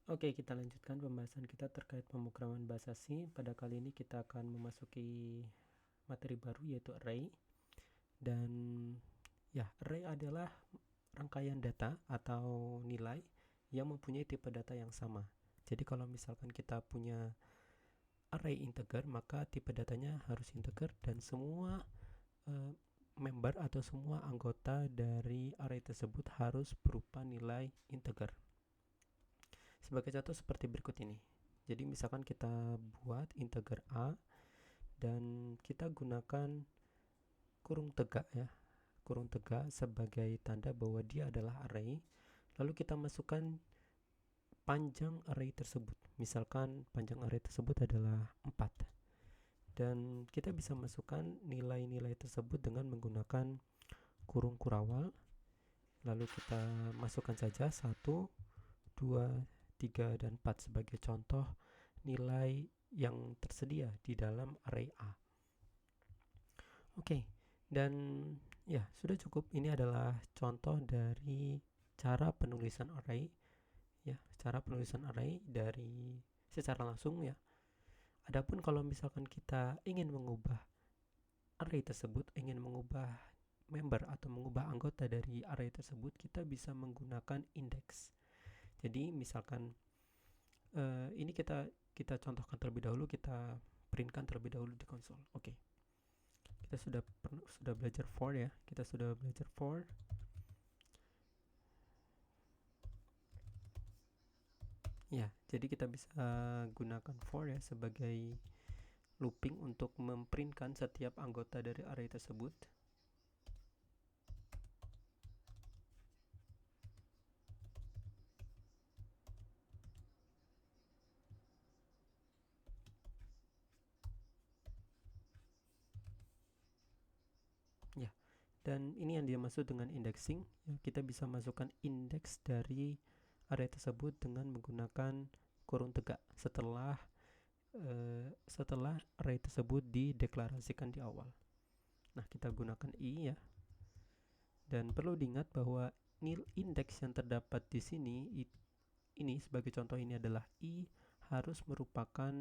Oke, kita lanjutkan pembahasan kita terkait pemrograman bahasa C. Pada kali ini kita akan memasuki materi baru yaitu array. Dan ya, array adalah rangkaian data atau nilai yang mempunyai tipe data yang sama. Jadi kalau misalkan kita punya array integer, maka tipe datanya harus integer dan semua member atau semua anggota dari array tersebut harus berupa nilai integer. Sebagai contoh seperti berikut ini. Jadi misalkan kita buat integer A dan kita gunakan kurung tegak ya. Kurung tegak sebagai tanda bahwa dia adalah array. Lalu kita masukkan panjang array tersebut. Misalkan panjang array tersebut adalah 4. Dan kita bisa masukkan nilai-nilai tersebut dengan menggunakan kurung kurawal. Lalu kita masukkan saja 1, 2, 3, dan 4 sebagai contoh nilai yang tersedia di dalam array A. Oke, dan ya sudah cukup. Ini adalah contoh dari cara penulisan array ya, cara penulisan array dari secara langsung ya. Adapun kalau misalkan kita ingin mengubah array tersebut, ingin mengubah member atau mengubah anggota dari array tersebut, kita bisa menggunakan index. Jadi misalkan ini kita contohkan terlebih dahulu, kita printkan terlebih dahulu di konsol. Oke. Kita sudah belajar for ya. Kita sudah belajar for. Ya, jadi kita bisa gunakan for ya sebagai looping untuk memprintkan setiap anggota dari array tersebut. Ya, dan ini yang dimaksud dengan indexing ya, kita bisa masukkan indeks dari array tersebut dengan menggunakan kurung tegak setelah array tersebut dideklarasikan di awal. Nah, kita gunakan i ya. Dan perlu diingat bahwa nilai indeks yang terdapat di sini ini sebagai contoh ini adalah i harus merupakan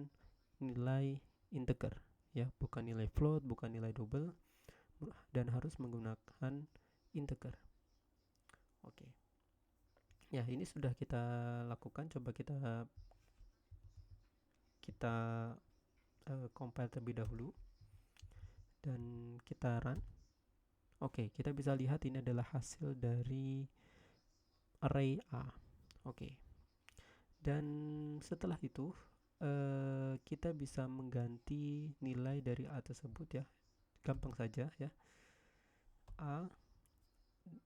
nilai integer ya, bukan nilai float, bukan nilai double, dan harus menggunakan integer. Oke. Ya, ini sudah kita lakukan. Coba kita compile terlebih dahulu dan kita run. Oke, kita bisa lihat ini adalah hasil dari array A. Oke. Dan setelah itu kita bisa mengganti nilai dari A tersebut ya. Gampang saja ya. A,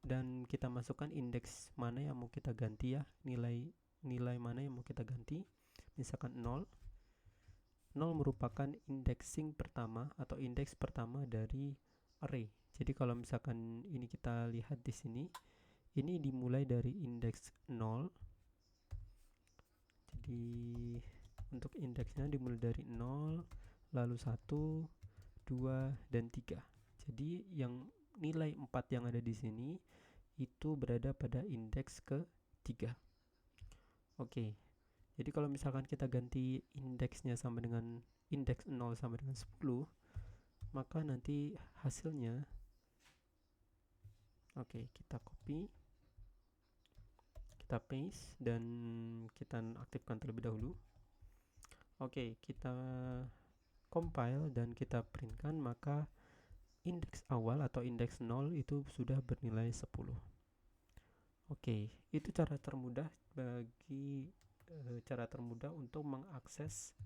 dan kita masukkan indeks mana yang mau kita ganti ya, nilai mana yang mau kita ganti. Misalkan 0 merupakan indexing pertama atau indeks pertama dari array. Jadi kalau misalkan ini kita lihat di sini, ini dimulai dari indeks 0. Jadi untuk indeksnya dimulai dari 0, lalu 1, 2, dan 3. Jadi yang nilai 4 yang ada di sini itu berada pada indeks ke-3. Oke. Jadi kalau misalkan kita ganti indeksnya sama dengan indeks 0 sama dengan 10, maka nanti hasilnya kita copy, kita paste, dan kita aktifkan terlebih dahulu. Oke, kita compile dan kita printkan, maka indeks awal atau indeks 0 itu sudah bernilai 10. Oke, itu cara termudah untuk mengakses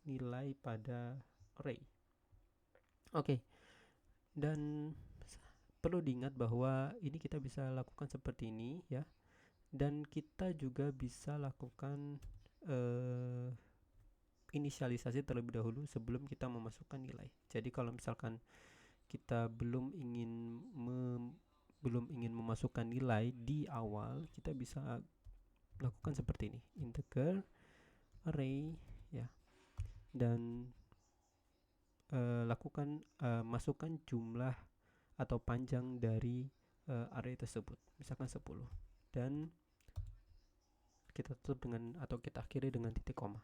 nilai pada array. Oke. Dan perlu diingat bahwa ini kita bisa lakukan seperti ini ya. Dan kita juga bisa lakukan inisialisasi terlebih dahulu sebelum kita memasukkan nilai. Jadi kalau misalkan kita belum ingin memasukkan nilai di awal, kita bisa lakukan seperti ini, integer array ya, dan masukkan jumlah atau panjang dari array tersebut, misalkan 10, dan kita tutup dengan atau kita akhiri dengan titik koma.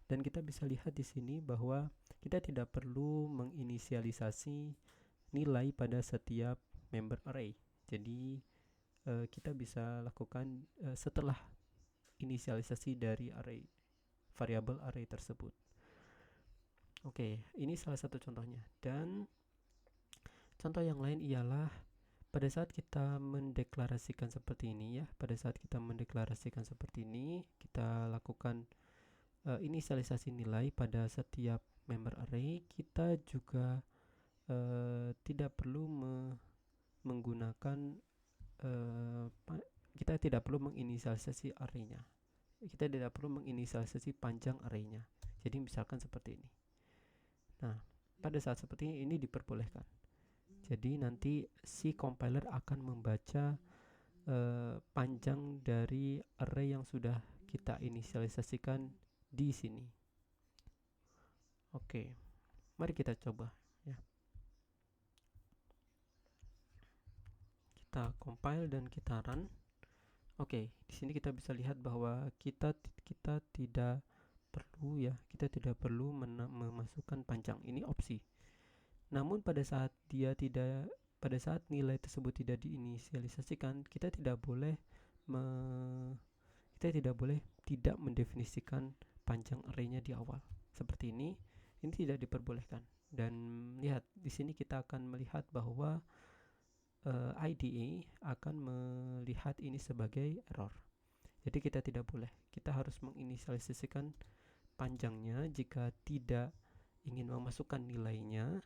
Dan kita bisa lihat di sini bahwa kita tidak perlu menginisialisasi nilai pada setiap member array. Jadi kita bisa lakukan setelah inisialisasi dari array variabel array tersebut. Oke, ini salah satu contohnya. Dan contoh yang lain ialah pada saat kita mendeklarasikan seperti ini ya, pada saat kita mendeklarasikan seperti ini, kita lakukan inisialisasi nilai pada setiap member array, kita juga tidak perlu menggunakan kita tidak perlu menginisialisasi array-nya. Kita tidak perlu menginisialisasi panjang array-nya. Jadi misalkan seperti ini. Nah, pada saat seperti ini diperbolehkan. Jadi nanti si compiler akan membaca panjang dari array yang sudah kita inisialisasikan di sini. Oke, mari kita coba ya. Kita compile dan kita run. Oke, di sini kita bisa lihat bahwa kita tidak perlu ya, kita tidak perlu memasukkan panjang. Ini opsi. Namun pada saat nilai tersebut tidak diinisialisasikan, kita tidak boleh tidak mendefinisikan panjang array-nya di awal. Seperti ini tidak diperbolehkan. Dan lihat di sini kita akan melihat bahwa IDE akan melihat ini sebagai error. Jadi kita tidak boleh. Kita harus menginisialisasikan panjangnya jika tidak ingin memasukkan nilainya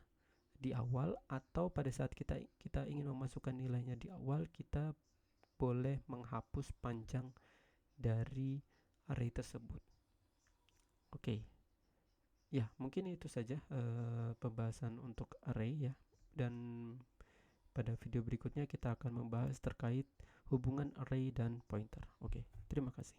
di awal, atau pada saat kita ingin memasukkan nilainya di awal, kita boleh menghapus panjang dari array tersebut. Oke. Ya, mungkin itu saja pembahasan untuk array ya. Dan pada video berikutnya kita akan membahas terkait hubungan array dan pointer. Oke, terima kasih.